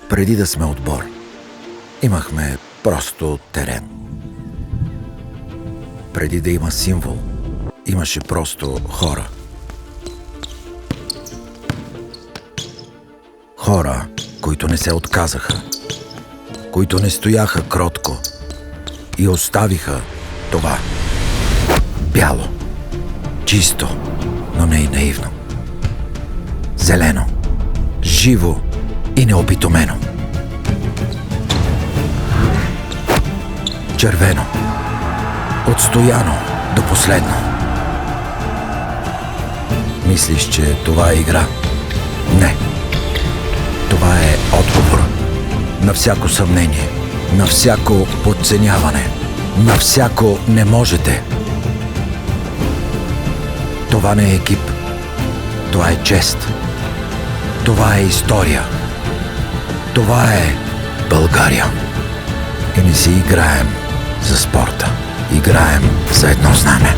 Преди да сме отбор, имахме просто терен. Преди да има символ, имаше просто хора. Хора, които не се отказаха, които не стояха кротко и оставиха това бяло, чисто, но не и наивно. Зелено, живо и неопитомено. Червено, отстояно до последно. Мислиш, че това е игра? Не. Това е отговор на всяко съмнение, на всяко подценяване, на всяко не можете. Това не е екип. Това е чест. Това е история. Това е България. И не си играем за спорта. Играем за едно знаме.